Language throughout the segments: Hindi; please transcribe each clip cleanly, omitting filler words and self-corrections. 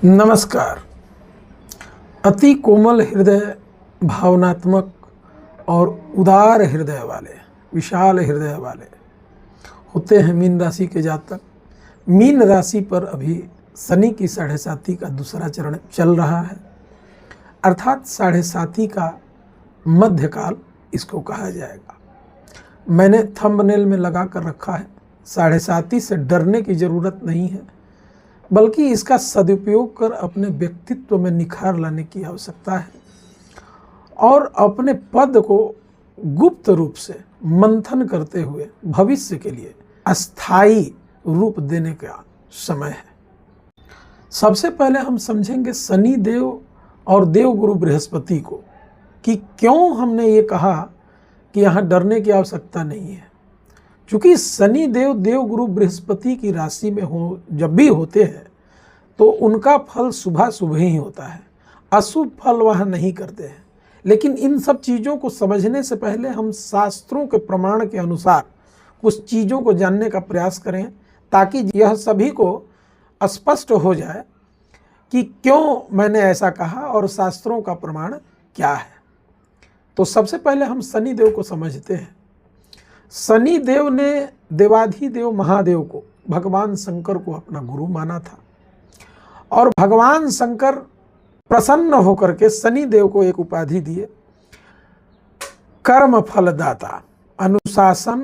नमस्कार। अति कोमल हृदय, भावनात्मक और उदार हृदय वाले, विशाल हृदय वाले होते हैं मीन राशि के जातक। मीन राशि पर अभी शनि की 7.5 का दूसरा चरण चल रहा है, अर्थात 7.5 का मध्यकाल इसको कहा जाएगा। मैंने थंबनेल में लगा कर रखा है, 7.5 से डरने की ज़रूरत नहीं है, बल्कि इसका सदुपयोग कर अपने व्यक्तित्व में निखार लाने की आवश्यकता है और अपने पद को गुप्त रूप से मंथन करते हुए भविष्य के लिए अस्थायी रूप देने का समय है। सबसे पहले हम समझेंगे शनि देव और देवगुरु बृहस्पति को कि क्यों हमने ये कहा कि यहाँ डरने की आवश्यकता नहीं है। क्योंकि शनि देव देवगुरु बृहस्पति की राशि में जब भी होते हैं तो उनका फल शुभ ही होता है, अशुभ फल वह नहीं करते हैं। लेकिन इन सब चीज़ों को समझने से पहले हम शास्त्रों के प्रमाण के अनुसार कुछ चीज़ों को जानने का प्रयास करें, ताकि यह सभी को स्पष्ट हो जाए कि क्यों मैंने ऐसा कहा और शास्त्रों का प्रमाण क्या है। तो सबसे पहले हम शनि देव को समझते हैं। शनि देव ने देवाधिदेव महादेव को, भगवान शंकर को अपना गुरु माना था और भगवान शंकर प्रसन्न होकर के शनि देव को एक उपाधि दिए, कर्म फलदाता। अनुशासन,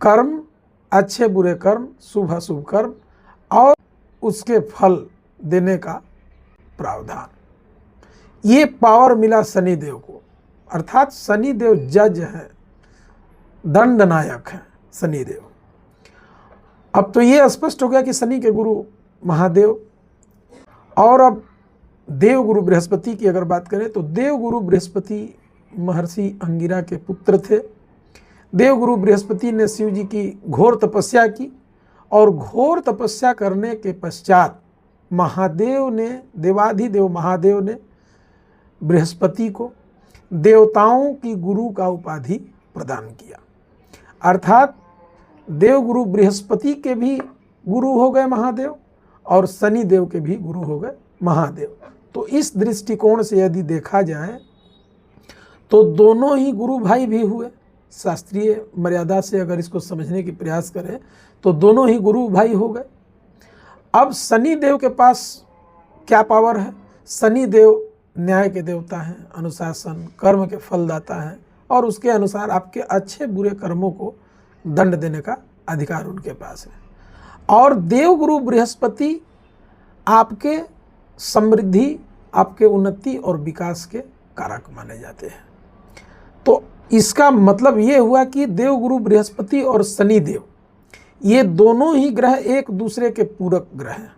कर्म, अच्छे बुरे कर्म, शुभ अशुभ कर्म और उसके फल देने का प्रावधान, ये पावर मिला शनि देव को। अर्थात शनि देव जज हैं, दंडनायक हैं शनि देव। अब तो ये स्पष्ट हो गया कि शनि के गुरु महादेव। और अब देवगुरु बृहस्पति की अगर बात करें तो देवगुरु बृहस्पति महर्षि अंगिरा के पुत्र थे। देवगुरु बृहस्पति ने शिव जी की घोर तपस्या की और घोर तपस्या करने के पश्चात महादेव ने, देवाधिदेव महादेव ने बृहस्पति को देवताओं की गुरु का उपाधि प्रदान किया। अर्थात देवगुरु बृहस्पति के भी गुरु हो गए महादेव और शनि देव के भी गुरु हो गए महादेव। तो इस दृष्टिकोण से यदि देखा जाए तो दोनों ही गुरु भाई भी हुए। शास्त्रीय मर्यादा से अगर इसको समझने की प्रयास करें तो दोनों ही गुरु भाई हो गए। अब शनि देव के पास क्या पावर है? शनि देव न्याय के देवता हैं, अनुशासन, कर्म के फलदाता हैं और उसके अनुसार आपके अच्छे बुरे कर्मों को दंड देने का अधिकार उनके पास है। और देवगुरु बृहस्पति आपके समृद्धि, आपके उन्नति और विकास के कारक माने जाते हैं। तो इसका मतलब ये हुआ कि देवगुरु बृहस्पति और शनि देव, ये दोनों ही ग्रह एक दूसरे के पूरक ग्रह हैं।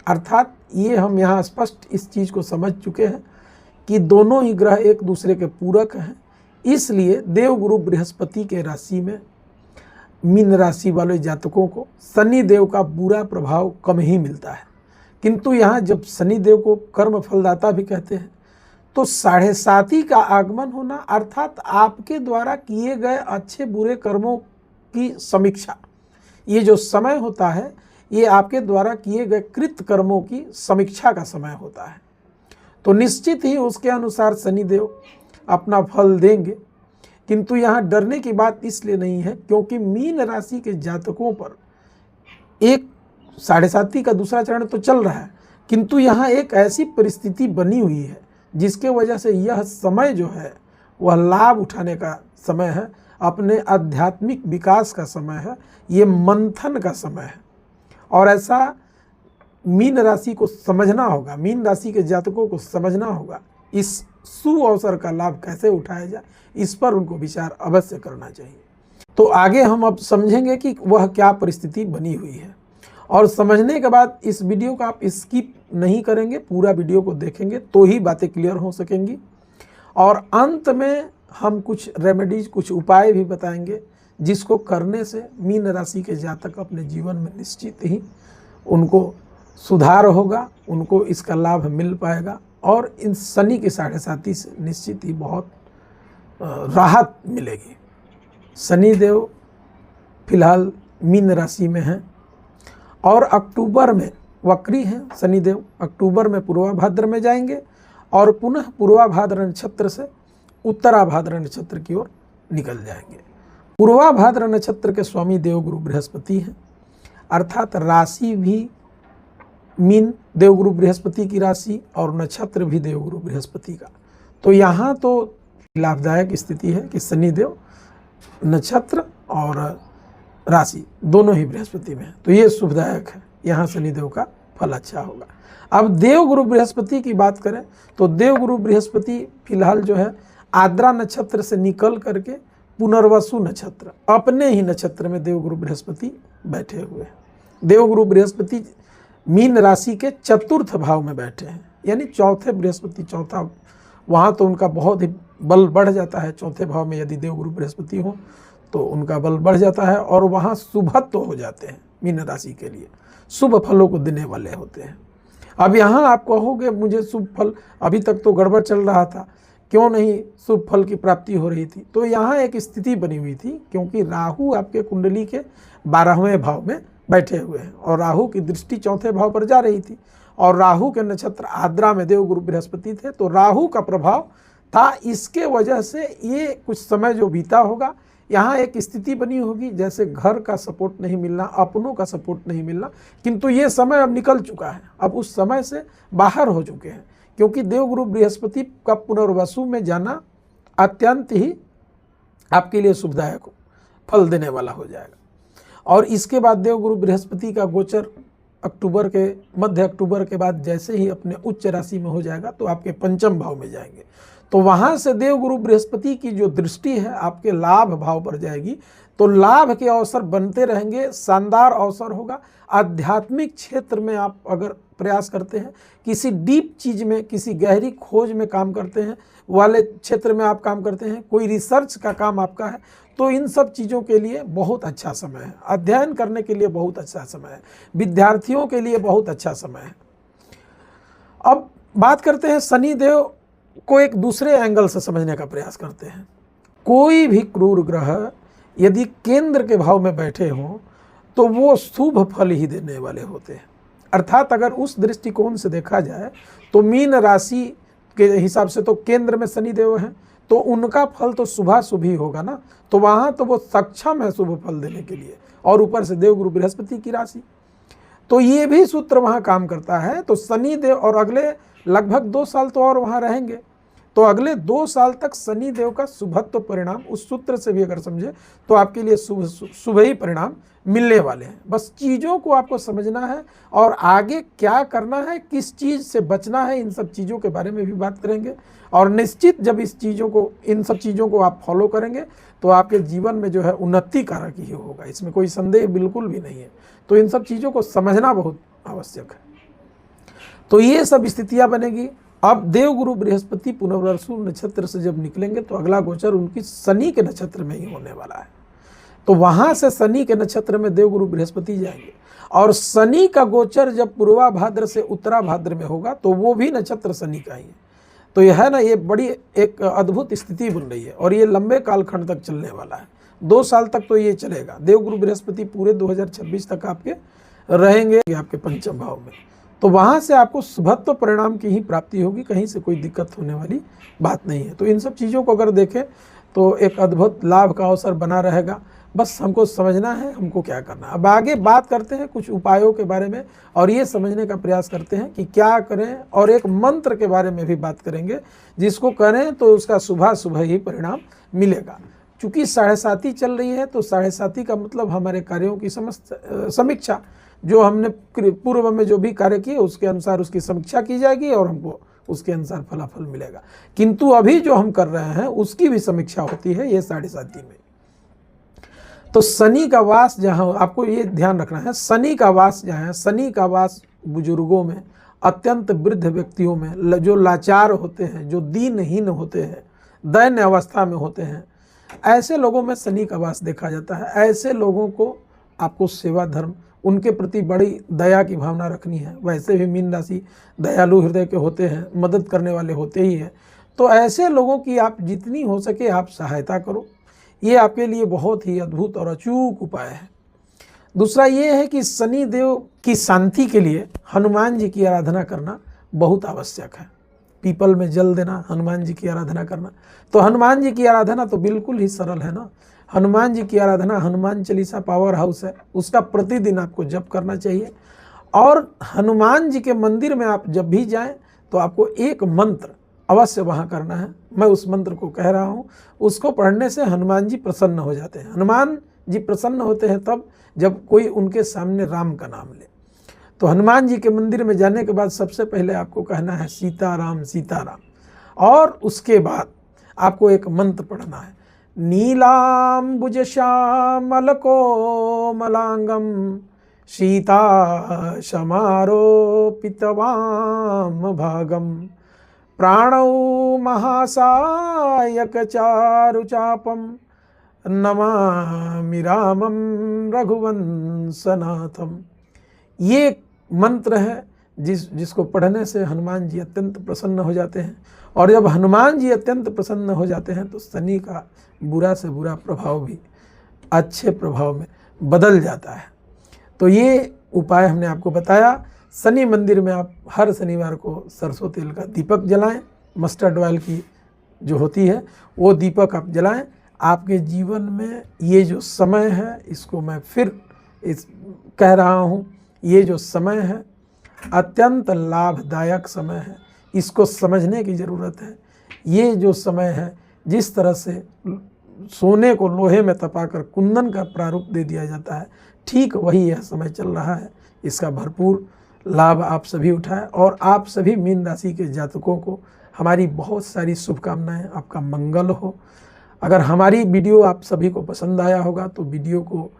अर्थात ये हम यहाँ स्पष्ट इस चीज़ को समझ चुके हैं कि दोनों ही ग्रह एक दूसरे के पूरक हैं। इसलिए देवगुरु बृहस्पति के राशि में मीन राशि वाले जातकों को शनि देव का बुरा प्रभाव कम ही मिलता है। किंतु यहाँ जब शनि देव को कर्म फलदाता भी कहते हैं तो 7.5 का आगमन होना, अर्थात आपके द्वारा किए गए अच्छे बुरे कर्मों की समीक्षा, ये जो समय होता है ये आपके द्वारा किए गए कृत कर्मों की समीक्षा का समय होता है। तो निश्चित ही उसके अनुसार शनि देव अपना फल देंगे। किंतु यहाँ डरने की बात इसलिए नहीं है क्योंकि मीन राशि के जातकों पर एक 7.5 का दूसरा चरण तो चल रहा है, किंतु यहाँ एक ऐसी परिस्थिति बनी हुई है जिसके वजह से यह समय जो है वह लाभ उठाने का समय है, अपने आध्यात्मिक विकास का समय है, ये मंथन का समय है। और ऐसा मीन राशि को समझना होगा, मीन राशि के जातकों को समझना होगा इस सुअवसर का लाभ कैसे उठाया जाए, इस पर उनको विचार अवश्य करना चाहिए। तो आगे हम अब समझेंगे कि वह क्या परिस्थिति बनी हुई है और समझने के बाद इस वीडियो को आप स्किप नहीं करेंगे, पूरा वीडियो को देखेंगे तो ही बातें क्लियर हो सकेंगी। और अंत में हम कुछ रेमेडीज, कुछ उपाय भी बताएंगे जिसको करने से मीन राशि के जातक अपने जीवन में निश्चित ही उनको सुधार होगा, उनको इसका लाभ मिल पाएगा और इन शनि की 7.5 से निश्चित ही बहुत राहत मिलेगी। शनि देव फिलहाल मीन राशि में हैं और अक्टूबर में वक्री हैं शनिदेव, अक्टूबर में पूर्वा भाद्र में जाएंगे और पुनः पूर्वा भाद्र नक्षत्र से उत्तरा भाद्र नक्षत्र की ओर निकल जाएंगे। पूर्वा भाद्र नक्षत्र के स्वामी देवगुरु बृहस्पति हैं, अर्थात राशि भी मीन देवगुरु बृहस्पति की राशि और नक्षत्र भी देवगुरु बृहस्पति का। तो यहाँ तो लाभदायक स्थिति है कि शनिदेव नक्षत्र और राशि दोनों ही बृहस्पति में है, तो ये शुभदायक है, यहाँ शनिदेव का फल अच्छा होगा। अब देवगुरु बृहस्पति की बात करें तो देवगुरु बृहस्पति फिलहाल जो है आद्रा नक्षत्र से निकल करके पुनर्वसु नक्षत्र, अपने ही नक्षत्र में देवगुरु बृहस्पति बैठे हुए हैं। देवगुरु बृहस्पति मीन राशि के चतुर्थ भाव में बैठे हैं, यानी चौथे बृहस्पति, चौथा, वहाँ तो उनका बहुत ही बल बढ़ जाता है। चौथे भाव में यदि देवगुरु बृहस्पति हो तो उनका बल बढ़ जाता है और वहाँ शुभत्व तो हो जाते हैं, मीन राशि के लिए शुभ फलों को देने वाले होते हैं। अब यहाँ आप कहोगे मुझे शुभ फल, अभी तक तो गड़बड़ चल रहा था, क्यों नहीं शुभ फल की प्राप्ति हो रही थी? तो यहाँ एक स्थिति बनी हुई थी, क्योंकि राहु आपके कुंडली के 12वें भाव में बैठे हुए हैं और राहु की दृष्टि चौथे भाव पर जा रही थी और राहु के नक्षत्र आद्रा में देवगुरु बृहस्पति थे, तो राहु का प्रभाव था। इसके वजह से ये कुछ समय जो बीता होगा, यहाँ एक स्थिति बनी होगी जैसे घर का सपोर्ट नहीं मिलना, अपनों का सपोर्ट नहीं मिलना, किंतु ये समय अब निकल चुका है, अब उस समय से बाहर हो चुके हैं, क्योंकि देवगुरु बृहस्पति का पुनर्वसु में जाना अत्यंत ही आपके लिए शुभदायक फल देने वाला हो जाएगा। और इसके बाद देवगुरु बृहस्पति का गोचर अक्टूबर के मध्य अक्टूबर के बाद जैसे ही अपने उच्च राशि में हो जाएगा तो आपके पंचम भाव में जाएंगे, तो वहाँ से देवगुरु बृहस्पति की जो दृष्टि है आपके लाभ भाव पर जाएगी, तो लाभ के अवसर बनते रहेंगे, शानदार अवसर होगा। आध्यात्मिक क्षेत्र में आप अगर प्रयास करते हैं, किसी डीप चीज़ में, किसी गहरी खोज में काम करते हैं वाले क्षेत्र में आप काम करते हैं, कोई रिसर्च का काम आपका है, तो इन सब चीज़ों के लिए बहुत अच्छा समय है, अध्ययन करने के लिए बहुत अच्छा समय है, विद्यार्थियों के लिए बहुत अच्छा समय है। अब बात करते हैं शनिदेव को एक दूसरे एंगल से समझने का प्रयास करते हैं। कोई भी क्रूर ग्रह यदि केंद्र के भाव में बैठे हों तो वो शुभ फल ही देने वाले होते हैं, अर्थात अगर उस दृष्टिकोण से देखा जाए तो मीन राशि के हिसाब से तो केंद्र में शनिदेव हैं, तो उनका फल तो शुभाशुभ ही होगा ना, तो वहाँ तो वो सक्षम है शुभ फल देने के लिए, और ऊपर से देवगुरु बृहस्पति की राशि, तो ये भी सूत्र वहाँ काम करता है। तो शनिदेव और अगले लगभग 2 साल तो और वहाँ रहेंगे, तो अगले 2 साल तक शनिदेव का शुभत्व परिणाम उस सूत्र से भी अगर समझे तो आपके लिए शुभ ही परिणाम मिलने वाले हैं। बस चीज़ों को आपको समझना है और आगे क्या करना है, किस चीज़ से बचना है, इन सब चीज़ों के बारे में भी बात करेंगे। और निश्चित जब इन सब चीज़ों को आप फॉलो करेंगे तो आपके जीवन में जो है उन्नति कारक ही होगा, इसमें कोई संदेह बिल्कुल भी नहीं है। तो इन सब चीज़ों को समझना बहुत आवश्यक है। तो ये सब स्थितियाँ बनेगी। अब देवगुरु बृहस्पति पुनर्वसु नक्षत्र से जब निकलेंगे तो अगला गोचर उनकी शनि के नक्षत्र में ही होने वाला है, तो वहाँ से शनि के नक्षत्र में देवगुरु बृहस्पति जाएंगे और शनि का गोचर जब पूर्वा भाद्र से उत्तरा भाद्र में होगा तो वो भी नक्षत्र शनि का ही है। तो यह है ना, ये बड़ी एक अद्भुत स्थिति बन रही है और ये लंबे कालखंड तक चलने वाला है, 2 साल तक तो ये चलेगा। देवगुरु बृहस्पति पूरे 2026 तक आपके रहेंगे आपके पंचम भाव में, तो वहाँ से आपको शुभत्व परिणाम की ही प्राप्ति होगी, कहीं से कोई दिक्कत होने वाली बात नहीं है। तो इन सब चीज़ों को अगर देखें तो एक अद्भुत लाभ का अवसर बना रहेगा, बस हमको समझना है हमको क्या करना है। अब आगे बात करते हैं कुछ उपायों के बारे में और ये समझने का प्रयास करते हैं कि क्या करें, और एक मंत्र के बारे में भी बात करेंगे जिसको करें तो उसका शुभ ही परिणाम मिलेगा। चूँकि 7.5 चल रही है तो 7.5 का मतलब हमारे कार्यों की समीक्षा, जो हमने पूर्व में जो भी कार्य किए उसके अनुसार उसकी समीक्षा की जाएगी और हमको उसके अनुसार फलाफल मिलेगा। किंतु अभी जो हम कर रहे हैं उसकी भी समीक्षा होती है ये 7.5 में। तो शनि का वास जहाँ, आपको ये ध्यान रखना है, शनि का वास जहाँ है, शनि का वास बुजुर्गों में, अत्यंत वृद्ध व्यक्तियों में, जो लाचार होते हैं, जो दीनहीन होते हैं, दैन्य अवस्था में होते हैं, ऐसे लोगों में शनि का वास देखा जाता है। ऐसे लोगों को आपको सेवा धर्म, उनके प्रति बड़ी दया की भावना रखनी है। वैसे भी मीन राशि दयालु हृदय के होते हैं, मदद करने वाले होते ही हैं, तो ऐसे लोगों की आप जितनी हो सके आप सहायता करो, ये आपके लिए बहुत ही अद्भुत और अचूक उपाय है। दूसरा ये है कि शनि देव की शांति के लिए हनुमान जी की आराधना करना बहुत आवश्यक है। पीपल में जल देना, हनुमान जी की आराधना करना। तो हनुमान जी की आराधना तो बिल्कुल ही सरल है ना। हनुमान जी की आराधना, हनुमान चालीसा पावर हाउस है, उसका प्रतिदिन आपको जप करना चाहिए। और हनुमान जी के मंदिर में आप जब भी जाएं तो आपको एक मंत्र अवश्य वहाँ करना है। मैं उस मंत्र को कह रहा हूँ, उसको पढ़ने से हनुमान जी प्रसन्न हो जाते हैं। हनुमान जी प्रसन्न होते हैं तब जब कोई उनके सामने राम का नाम ले। तो हनुमान जी के मंदिर में जाने के बाद सबसे पहले आपको कहना है सीताराम सीताराम, और उसके बाद आपको एक मंत्र पढ़ना है, नीलाम्बुज श्यामल कोमलांगम सीता समारोपितवाम भागम प्राणौ महासायक चारुचापम नमामि रामं रघुवंशनाथम। ये मंत्र है जिसको पढ़ने से हनुमान जी अत्यंत प्रसन्न हो जाते हैं। और जब हनुमान जी अत्यंत प्रसन्न हो जाते हैं तो शनि का बुरा से बुरा प्रभाव भी अच्छे प्रभाव में बदल जाता है। तो ये उपाय हमने आपको बताया। शनि मंदिर में आप हर शनिवार को सरसों तेल का दीपक जलाएं, मस्टर्ड ऑयल की जो होती है वो दीपक आप जलाएं। आपके जीवन में ये जो समय है, इसको मैं फिर कह रहा हूँ, ये जो समय है अत्यंत लाभदायक समय है। इसको समझने की ज़रूरत है। ये जो समय है, जिस तरह से सोने को लोहे में तपाकर कुंदन का प्रारूप दे दिया जाता है, ठीक वही यह समय चल रहा है। इसका भरपूर लाभ आप सभी उठाएं। और आप सभी मीन राशि के जातकों को हमारी बहुत सारी शुभकामनाएं। आपका मंगल हो। अगर हमारी वीडियो आप सभी को पसंद आया होगा तो वीडियो को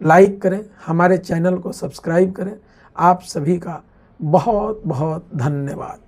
लाइक करें, हमारे चैनल को सब्सक्राइब करें। आप सभी का बहुत बहुत धन्यवाद।